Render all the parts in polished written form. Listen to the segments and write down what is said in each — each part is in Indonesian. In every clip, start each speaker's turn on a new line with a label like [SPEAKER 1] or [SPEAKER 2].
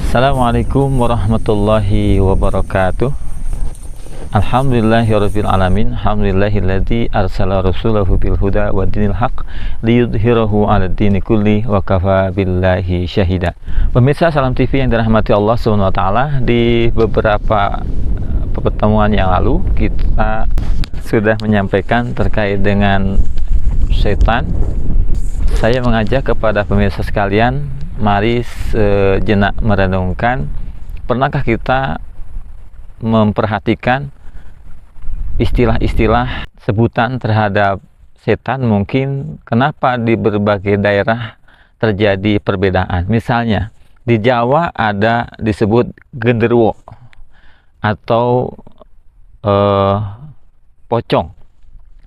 [SPEAKER 1] Assalamualaikum warahmatullahi wabarakatuh. Alhamdulillahirabbil alamin. Alhamdulillahilladzi arsala rasulahu bil huda wa dinil haq liyudhhirahu 'alad dini kulli wa kafa billahi syahida. Pemirsa Salam TV yang dirahmati Allah Subhanahu wa taala, di beberapa pertemuan yang lalu kita sudah menyampaikan terkait dengan setan. Saya mengajak kepada pemirsa sekalian, mari sejenak merenungkan, pernahkah kita memperhatikan istilah-istilah sebutan terhadap setan? Mungkin kenapa di berbagai daerah terjadi perbedaan. Misalnya di Jawa ada disebut genderuwo atau pocong,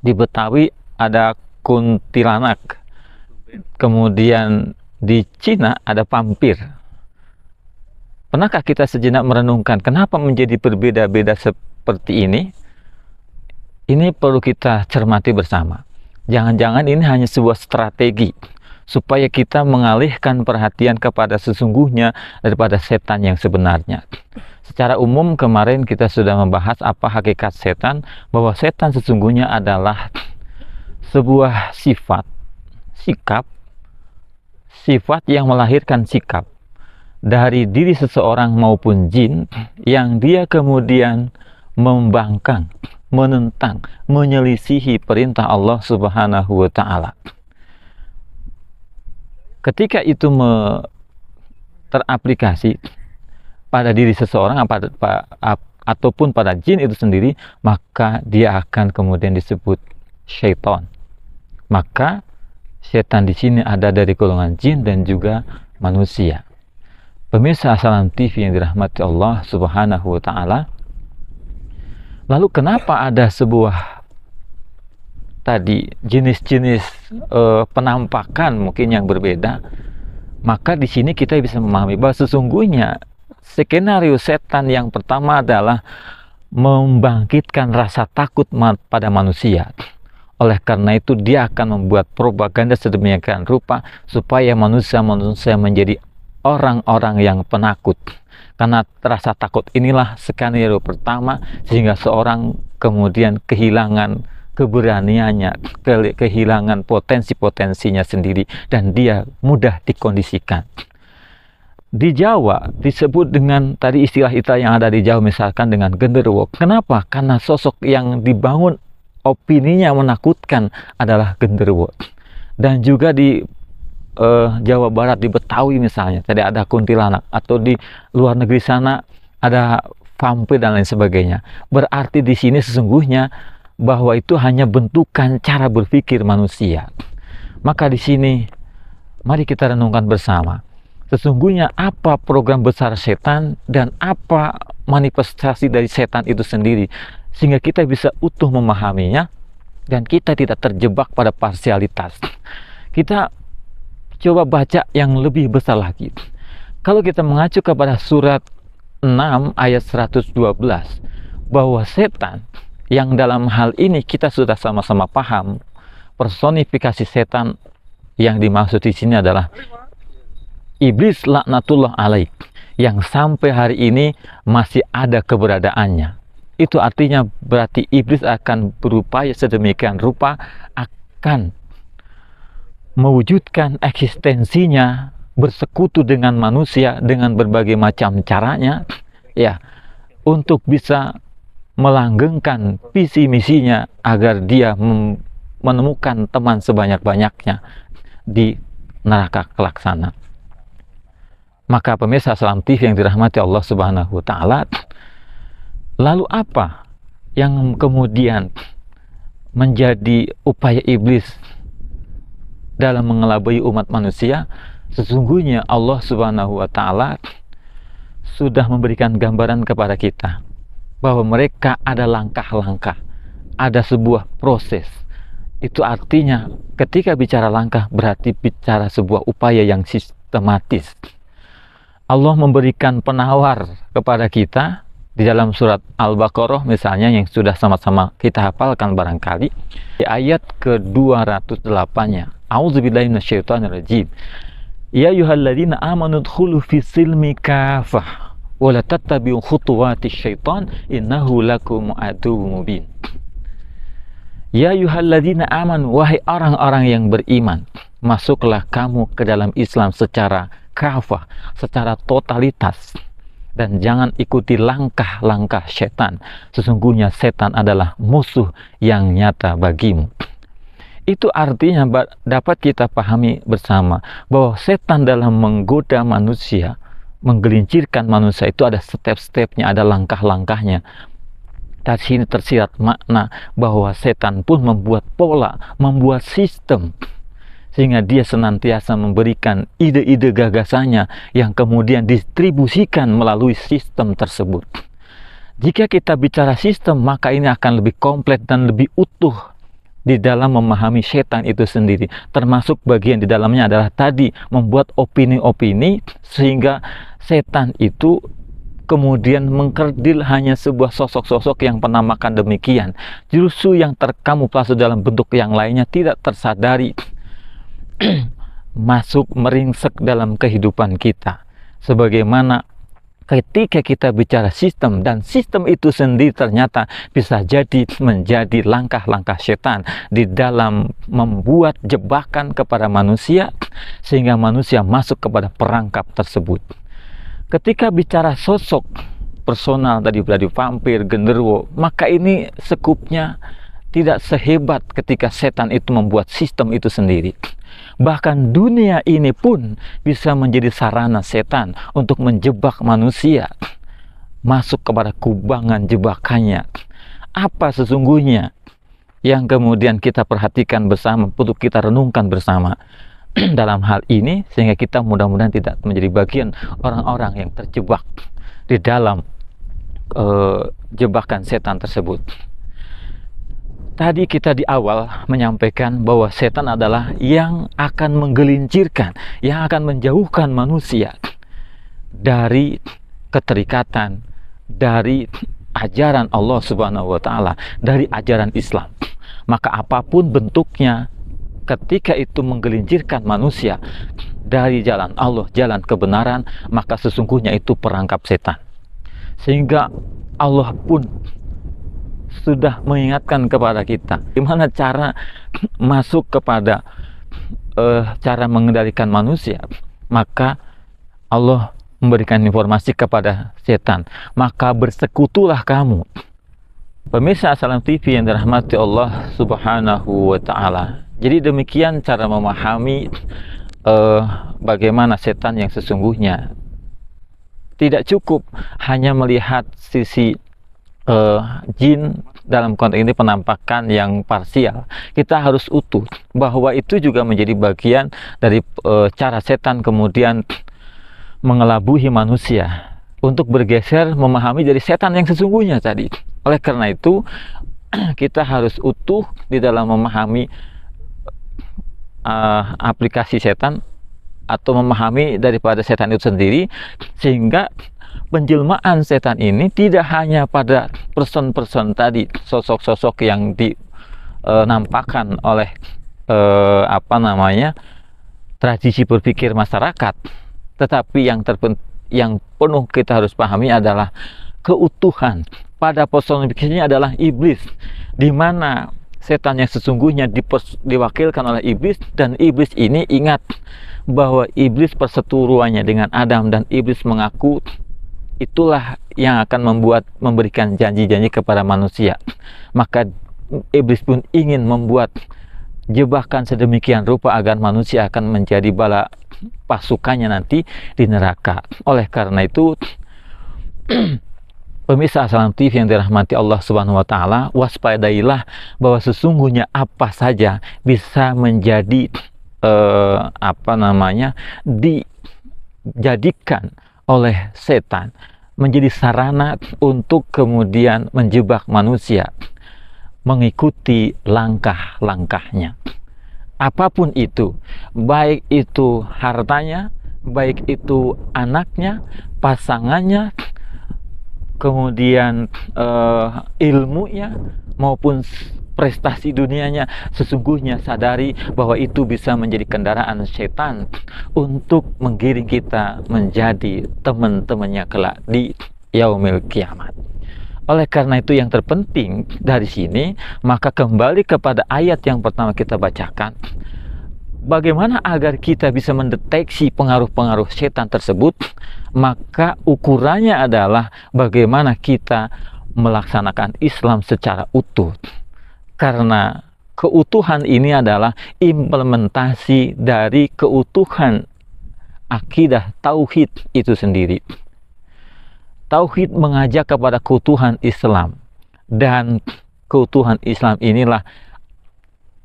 [SPEAKER 1] di Betawi ada kuntilanak, kemudian di Cina ada vampir. Pernahkah kita sejenak merenungkan kenapa menjadi berbeda-beda seperti ini? Ini perlu kita cermati bersama. Jangan-jangan ini hanya sebuah strategi supaya kita mengalihkan perhatian kepada sesungguhnya daripada setan yang sebenarnya. Secara umum kemarin kita sudah membahas apa hakikat setan, bahwa setan sesungguhnya adalah sebuah sifat, sikap, sifat yang melahirkan sikap dari diri seseorang maupun jin, yang dia kemudian membangkang, menentang, menyelisihi perintah Allah Subhanahu wa taala. Ketika itu teraplikasi pada diri seseorang ataupun pada jin itu sendiri, maka dia akan kemudian disebut syaitan. Maka setan di sini ada dari golongan jin dan juga manusia. Pemirsa Salam TV yang dirahmati Allah Subhanahu wa taala. Lalu kenapa ada sebuah tadi jenis-jenis penampakan mungkin yang berbeda? Maka di sini kita bisa memahami bahwa sesungguhnya skenario setan yang pertama adalah membangkitkan rasa takut pada manusia. Oleh karena itu dia akan membuat propaganda sedemikian rupa supaya manusia-manusia menjadi orang-orang yang penakut. Karena rasa takut inilah skenario pertama, sehingga seorang kemudian kehilangan keberaniannya, kehilangan potensi-potensinya sendiri, dan dia mudah dikondisikan. Di Jawa disebut dengan tadi istilah-istilah yang ada di Jawa, misalkan dengan genderuwo. Kenapa? Karena sosok yang dibangun opininya menakutkan adalah genderuwo. Dan juga di Jawa Barat, di Betawi misalnya, tadi ada kuntilanak, atau di luar negeri sana ada vampir dan lain sebagainya. Berarti di sini sesungguhnya bahwa itu hanya bentukan cara berpikir manusia. Maka di sini mari kita renungkan bersama, sesungguhnya apa program besar setan dan apa manifestasi dari setan itu sendiri, sehingga kita bisa utuh memahaminya dan kita tidak terjebak pada parsialitas. Kita coba baca yang lebih besar lagi. Kalau kita mengacu kepada surat 6 ayat 112, bahwa setan yang dalam hal ini kita sudah sama-sama paham, personifikasi setan yang dimaksud di sini adalah iblis laknatullah alaih, yang sampai hari ini masih ada keberadaannya. Itu artinya berarti iblis akan berupaya sedemikian rupa akan mewujudkan eksistensinya, bersekutu dengan manusia dengan berbagai macam caranya, ya, untuk bisa melanggengkan visi misinya agar dia menemukan teman sebanyak-banyaknya di neraka kelak sana. Maka pemirsa Salam TV yang dirahmati Allah Subhanahu wa taala, lalu apa yang kemudian menjadi upaya iblis dalam mengelabui umat manusia? Sesungguhnya Allah Subhanahu wa taala sudah memberikan gambaran kepada kita bahwa mereka ada langkah-langkah, ada sebuah proses. Itu artinya ketika bicara langkah berarti bicara sebuah upaya yang sistematis. Allah memberikan penawar kepada kita di dalam surat Al-Baqarah misalnya, yang sudah sama-sama kita hafalkan barangkali, di ayat ke-208-nya. A'udzubillahi minasyaitonirrajim. Ya ayyuhalladzina amanu dkhulu fis silmi kafah wa la tattabi'u khutuwatis syaitan innahu lakum aduwwum mubin. Ya ayyuhalladzina amanu, wahai orang-orang yang beriman, masuklah kamu ke dalam Islam secara kafah, secara totalitas, dan jangan ikuti langkah-langkah setan. Sesungguhnya setan adalah musuh yang nyata bagimu. Itu artinya dapat kita pahami bersama bahwa setan dalam menggoda manusia, menggelincirkan manusia, itu ada step-stepnya, ada langkah-langkahnya. Dari sini tersirat makna bahwa setan pun membuat pola, membuat sistem, sehingga dia senantiasa memberikan ide-ide gagasannya yang kemudian distribusikan melalui sistem tersebut. Jika kita bicara sistem, maka ini akan lebih komplit dan lebih utuh di dalam memahami setan itu sendiri. Termasuk bagian di dalamnya adalah tadi membuat opini-opini sehingga setan itu kemudian mengkerdil hanya sebuah sosok-sosok yang penampakan demikian. Justru yang terkamuflase dalam bentuk yang lainnya tidak tersadari masuk meringsek dalam kehidupan kita. Sebagaimana ketika kita bicara sistem, dan sistem itu sendiri ternyata bisa jadi menjadi langkah-langkah setan di dalam membuat jebakan kepada manusia sehingga manusia masuk kepada perangkap tersebut. Ketika bicara sosok personal tadi vampir, genderuwo, maka ini sekupnya tidak sehebat ketika setan itu membuat sistem itu sendiri. Bahkan dunia ini pun bisa menjadi sarana setan untuk menjebak manusia masuk kepada kubangan jebakannya. Apa sesungguhnya yang kemudian kita perhatikan bersama, untuk kita renungkan bersama dalam hal ini, sehingga kita mudah-mudahan tidak menjadi bagian orang-orang yang terjebak di dalam jebakan setan tersebut. Tadi kita di awal menyampaikan bahwa setan adalah yang akan menggelincirkan, yang akan menjauhkan manusia dari keterikatan, dari ajaran Allah Subhanahu wa Ta'ala, dari ajaran Islam. Maka apapun bentuknya, ketika itu menggelincirkan manusia dari jalan Allah, jalan kebenaran, maka sesungguhnya itu perangkap setan. Sehingga Allah pun sudah mengingatkan kepada kita gimana cara masuk kepada cara mengendalikan manusia. Maka Allah memberikan informasi kepada setan, maka bersekutulah kamu. Pemirsa Assalam TV yang dirahmati Allah Subhanahu wa Ta'ala, jadi demikian cara memahami bagaimana setan yang sesungguhnya. Tidak cukup hanya melihat sisi jin dalam konteks ini penampakan yang parsial. Kita harus utuh bahwa itu juga menjadi bagian dari cara setan kemudian mengelabui manusia untuk bergeser memahami dari setan yang sesungguhnya tadi. Oleh karena itu kita harus utuh di dalam memahami aplikasi setan atau memahami daripada setan itu sendiri, sehingga penjelmaan setan ini tidak hanya pada person-person tadi, sosok-sosok yang dinampakkan oleh tradisi berpikir masyarakat, tetapi yang penuh kita harus pahami adalah keutuhan pada personifikasinya adalah iblis, di mana setan yang sesungguhnya diwakilkan oleh iblis. Dan iblis ini, ingat bahwa iblis perseteruannya dengan Adam, dan iblis mengaku itulah yang akan memberikan janji-janji kepada manusia. Maka iblis pun ingin membuat jebakan sedemikian rupa agar manusia akan menjadi bala pasukannya nanti di neraka. Oleh karena itu pemirsa Assalam TV yang dirahmati Allah Subhanahu wa Ta'ala, waspadailah bahwa sesungguhnya apa saja bisa menjadi dijadikan oleh setan menjadi sarana untuk kemudian menjebak manusia mengikuti langkah-langkahnya. Apapun itu, baik itu hartanya, baik itu anaknya, pasangannya, kemudian ilmunya, maupun prestasi dunianya, sesungguhnya sadari bahwa itu bisa menjadi kendaraan setan untuk menggiring kita menjadi teman-temannya kelak di yaumil kiamat. Oleh karena itu yang terpenting dari sini, maka kembali kepada ayat yang pertama kita bacakan. Bagaimana agar kita bisa mendeteksi pengaruh-pengaruh setan tersebut? Maka ukurannya adalah bagaimana kita melaksanakan Islam secara utuh. Karena keutuhan ini adalah implementasi dari keutuhan akidah tauhid itu sendiri. Tauhid mengajak kepada keutuhan Islam, dan keutuhan Islam inilah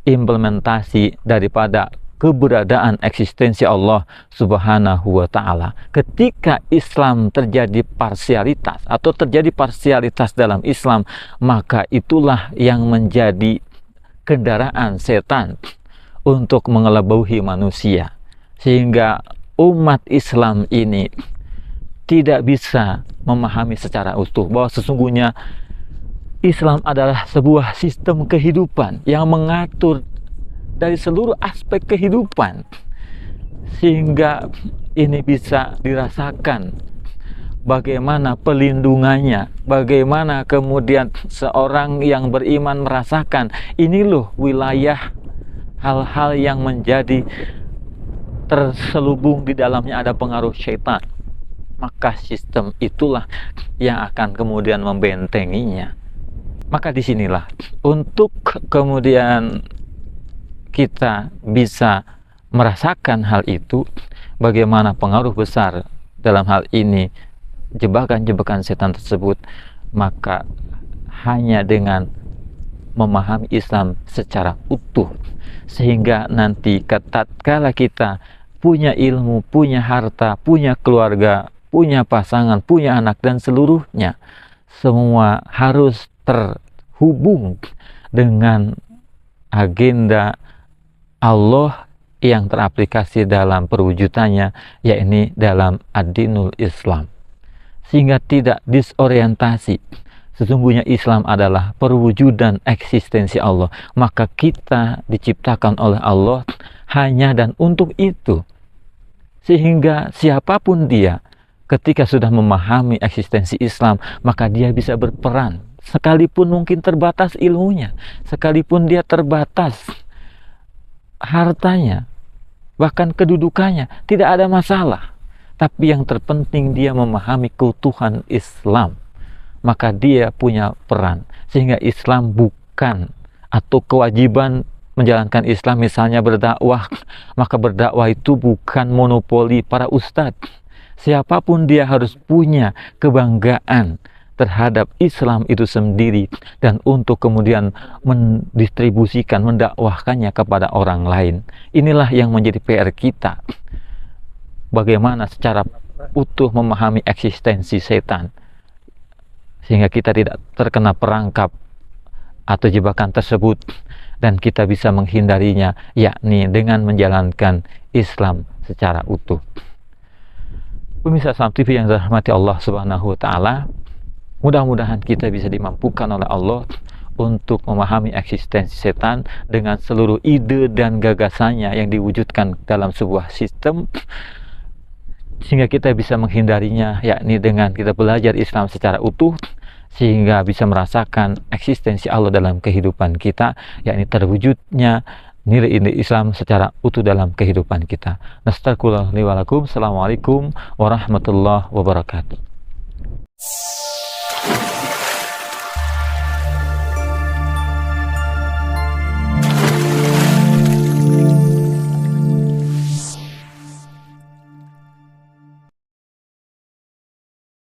[SPEAKER 1] implementasi daripada keberadaan eksistensi Allah Subhanahu wa Ta'ala. Ketika Islam terjadi parsialitas atau terjadi parsialitas dalam Islam, maka itulah yang menjadi kendaraan setan untuk mengelabui manusia, sehingga umat Islam ini tidak bisa memahami secara utuh bahwa sesungguhnya Islam adalah sebuah sistem kehidupan yang mengatur dari seluruh aspek kehidupan, sehingga ini bisa dirasakan bagaimana pelindungannya, bagaimana kemudian seorang yang beriman merasakan ini loh wilayah hal-hal yang menjadi terselubung di dalamnya ada pengaruh syaitan. Maka sistem itulah yang akan kemudian membentenginya. Maka disinilah untuk kemudian kita bisa merasakan hal itu, bagaimana pengaruh besar dalam hal ini jebakan-jebakan setan tersebut, maka hanya dengan memahami Islam secara utuh, sehingga nanti tatkala kita punya ilmu, punya harta, punya keluarga, punya pasangan, punya anak, dan seluruhnya semua harus terhubung dengan agenda Allah yang teraplikasi dalam perwujudannya, yakni dalam ad-dinul Islam, sehingga tidak disorientasi. Sesungguhnya Islam adalah perwujudan eksistensi Allah, maka kita diciptakan oleh Allah hanya dan untuk itu, sehingga siapapun dia ketika sudah memahami eksistensi Islam, maka dia bisa berperan, sekalipun mungkin terbatas ilmunya, sekalipun dia terbatas hartanya, bahkan kedudukannya, tidak ada masalah. Tapi yang terpenting dia memahami keutuhan Islam, maka dia punya peran. Sehingga Islam bukan, atau kewajiban menjalankan Islam misalnya berdakwah, maka berdakwah itu bukan monopoli para ustadz. Siapapun dia harus punya kebanggaan terhadap Islam itu sendiri, dan untuk kemudian mendistribusikan, mendakwahkannya kepada orang lain. Inilah yang menjadi PR kita, bagaimana secara utuh memahami eksistensi setan, sehingga kita tidak terkena perangkap atau jebakan tersebut, dan kita bisa menghindarinya, yakni dengan menjalankan Islam secara utuh. Pemirsa Islam TV yang dirahmati Allah Subhanahu wa Ta'ala, mudah-mudahan kita bisa dimampukan oleh Allah untuk memahami eksistensi setan dengan seluruh ide dan gagasannya yang diwujudkan dalam sebuah sistem, sehingga kita bisa menghindarinya, yakni dengan kita belajar Islam secara utuh, sehingga bisa merasakan eksistensi Allah dalam kehidupan kita, yakni terwujudnya nilai-nilai Islam secara utuh dalam kehidupan kita. Nastaqullah li wa lakum. Assalamualaikum warahmatullahi wabarakatuh.